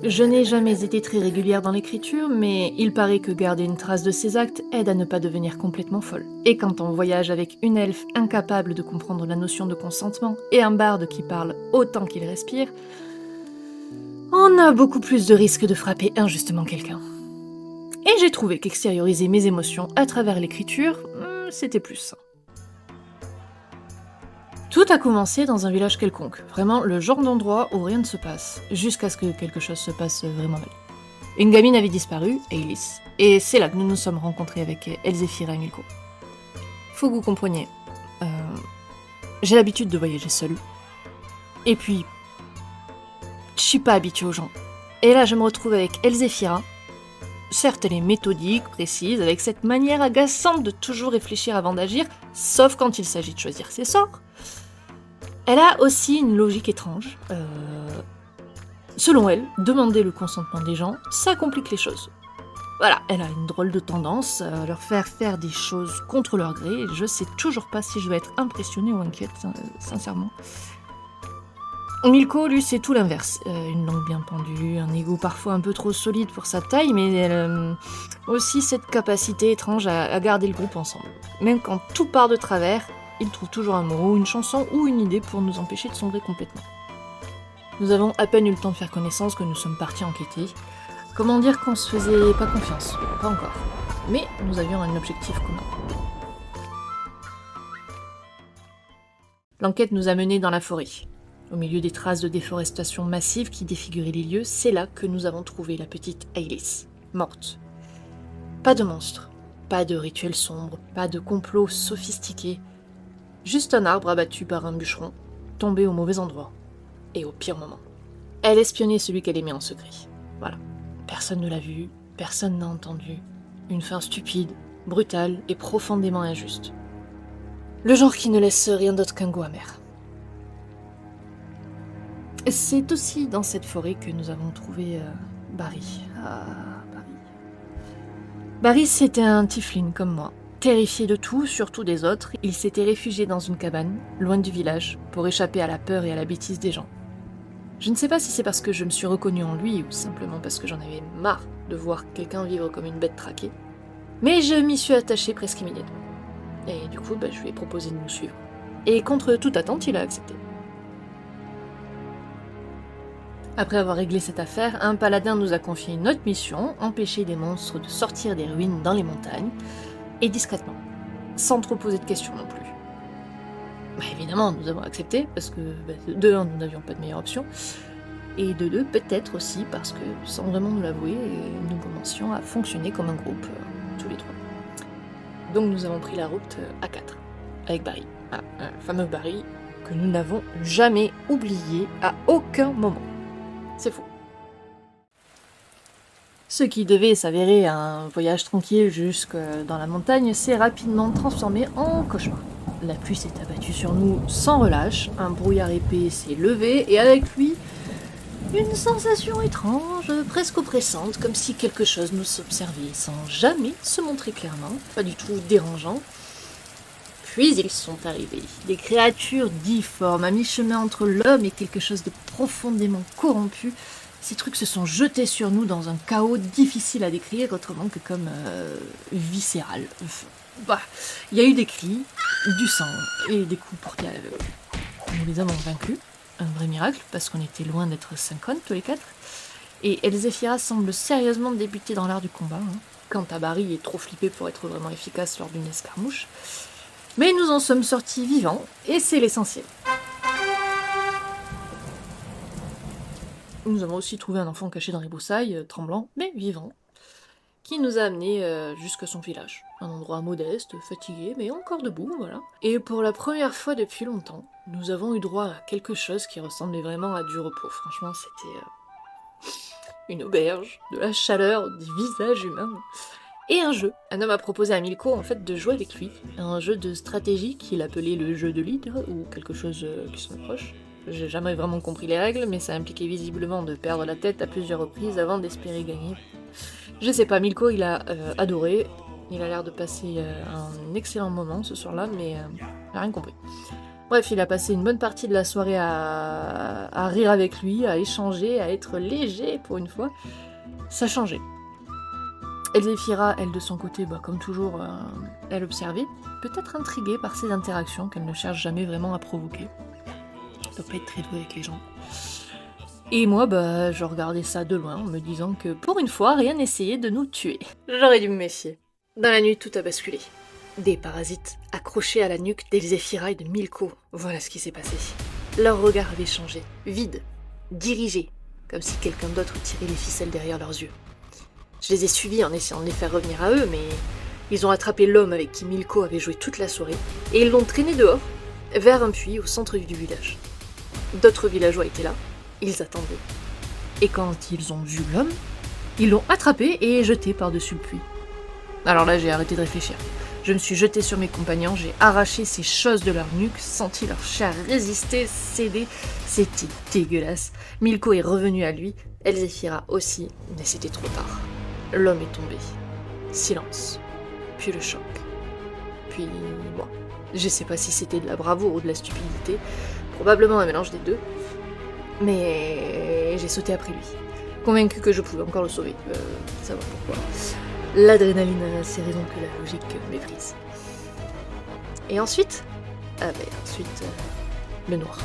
Je n'ai jamais été très régulière dans l'écriture, mais il paraît que garder une trace de ses actes aide à ne pas devenir complètement folle. Et quand on voyage avec une elfe incapable de comprendre la notion de consentement et un barde qui parle autant qu'il respire, on a beaucoup plus de risques de frapper injustement quelqu'un. Et j'ai trouvé qu'extérioriser mes émotions à travers l'écriture, c'était plus sain. Tout a commencé dans un village quelconque, vraiment le genre d'endroit où rien ne se passe, jusqu'à ce que quelque chose se passe vraiment mal. Une gamine avait disparu, Ailis, et c'est là que nous nous sommes rencontrés avec Elzéphira et Milko. Faut que vous compreniez, j'ai l'habitude de voyager seule, et puis, je suis pas habituée aux gens. Et là je me retrouve avec Elzéphira. Certes, elle est méthodique, précise, avec cette manière agaçante de toujours réfléchir avant d'agir, sauf quand il s'agit de choisir ses sorts. Elle a aussi une logique étrange. Selon elle, demander le consentement des gens, ça complique les choses. Voilà, elle a une drôle de tendance à leur faire des choses contre leur gré, et je sais toujours pas si je vais être impressionnée ou inquiète, sincèrement. Milko, lui, c'est tout l'inverse. Une langue bien pendue, un ego parfois un peu trop solide pour sa taille, mais elle a aussi cette capacité étrange à garder le groupe ensemble. Même quand tout part de travers, il trouve toujours un mot, une chanson ou une idée pour nous empêcher de sombrer complètement. Nous avons à peine eu le temps de faire connaissance que nous sommes partis enquêter. Comment dire qu'on se faisait pas confiance? Pas encore. Mais nous avions un objectif commun. L'enquête nous a menés dans la forêt. Au milieu des traces de déforestation massive qui défiguraient les lieux, c'est là que nous avons trouvé la petite Ailis, morte. Pas de monstre, pas de rituel sombre, pas de complot sophistiqué. Juste un arbre abattu par un bûcheron, tombé au mauvais endroit, et au pire moment. Elle espionnait celui qu'elle aimait en secret. Voilà. Personne ne l'a vue, personne n'a entendu. Une fin stupide, brutale et profondément injuste. Le genre qui ne laisse rien d'autre qu'un goût amer. C'est aussi dans cette forêt que nous avons trouvé Barry. Barry, c'était un tiefling comme moi. Terrifié de tout, surtout des autres, il s'était réfugié dans une cabane, loin du village, pour échapper à la peur et à la bêtise des gens. Je ne sais pas si c'est parce que je me suis reconnue en lui, ou simplement parce que j'en avais marre de voir quelqu'un vivre comme une bête traquée, mais je m'y suis attachée presque immédiatement. Et du coup, je lui ai proposé de nous suivre. Et contre toute attente, il a accepté. Après avoir réglé cette affaire, un paladin nous a confié une autre mission, empêcher des monstres de sortir des ruines dans les montagnes, et discrètement, sans trop poser de questions non plus. Évidemment, nous avons accepté, parce que de 1, nous n'avions pas de meilleure option, et de 2, peut-être aussi parce que, sans vraiment nous l'avouer, nous commencions à fonctionner comme un groupe, tous les trois. Donc nous avons pris la route à 4, avec Barry, un fameux Barry que nous n'avons jamais oublié à aucun moment. C'est fou. Ce qui devait s'avérer un voyage tranquille jusque dans la montagne s'est rapidement transformé en cauchemar. La pluie s'est abattue sur nous sans relâche, un brouillard épais s'est levé et avec lui, une sensation étrange, presque oppressante, comme si quelque chose nous observait sans jamais se montrer clairement, pas du tout dérangeant. Puis ils sont arrivés, des créatures difformes, à mi-chemin entre l'homme et quelque chose de profondément corrompu. Ces trucs se sont jetés sur nous dans un chaos difficile à décrire autrement que comme viscéral. Il y a eu des cris, du sang et des coups portés à l'aveugle. Nous les avons vaincus, un vrai miracle parce qu'on était loin d'être 50 tous les 4. Et Elzéphira semble sérieusement débuter dans l'art du combat. Quant à Barry, est trop flippé pour être vraiment efficace lors d'une escarmouche. Mais nous en sommes sortis vivants, et c'est l'essentiel. Nous avons aussi trouvé un enfant caché dans les broussailles, tremblant, mais vivant, qui nous a amenés jusqu'à son village. Un endroit modeste, fatigué, mais encore debout, voilà. Et pour la première fois depuis longtemps, nous avons eu droit à quelque chose qui ressemblait vraiment à du repos. Franchement, c'était une auberge, de la chaleur, des visages humains. Et un jeu. Un homme a proposé à Milko en fait de jouer avec lui. Un jeu de stratégie qu'il appelait le jeu de l'hydre, ou quelque chose qui s'en approche. J'ai jamais vraiment compris les règles, mais ça impliquait visiblement de perdre la tête à plusieurs reprises avant d'espérer gagner. Je sais pas, Milko il a adoré, il a l'air de passer un excellent moment ce soir-là, mais il a rien compris. Bref, il a passé une bonne partie de la soirée à rire avec lui, à échanger, à être léger pour une fois. Ça changeait. Elzéphira, elle de son côté, comme toujours, elle observait, peut-être intriguée par ces interactions qu'elle ne cherche jamais vraiment à provoquer. Elle doit pas être très douée avec les gens. Et moi, je regardais ça de loin en me disant que pour une fois, rien n'essayait de nous tuer. J'aurais dû me méfier. Dans la nuit, tout a basculé. Des parasites accrochés à la nuque d'Elzéphira et de Milko. Voilà ce qui s'est passé. Leur regard avait changé, vide, dirigé, comme si quelqu'un d'autre tirait les ficelles derrière leurs yeux. Je les ai suivis en essayant de les faire revenir à eux, mais ils ont attrapé l'homme avec qui Milko avait joué toute la soirée, et ils l'ont traîné dehors, vers un puits au centre du village. D'autres villageois étaient là, ils attendaient. Et quand ils ont vu l'homme, ils l'ont attrapé et jeté par-dessus le puits. Alors là, j'ai arrêté de réfléchir. Je me suis jetée sur mes compagnons, j'ai arraché ces choses de leur nuque, senti leur chair résister, céder. C'était dégueulasse. Milko est revenu à lui, Elzéphira aussi, mais c'était trop tard. L'homme est tombé. Silence. Puis le choc. Puis, je sais pas si c'était de la bravoure ou de la stupidité, probablement un mélange des deux, mais j'ai sauté après lui, convaincu que je pouvais encore le sauver, savoir pourquoi. L'adrénaline a ses raisons que la logique méprise. Et ensuite, le noir.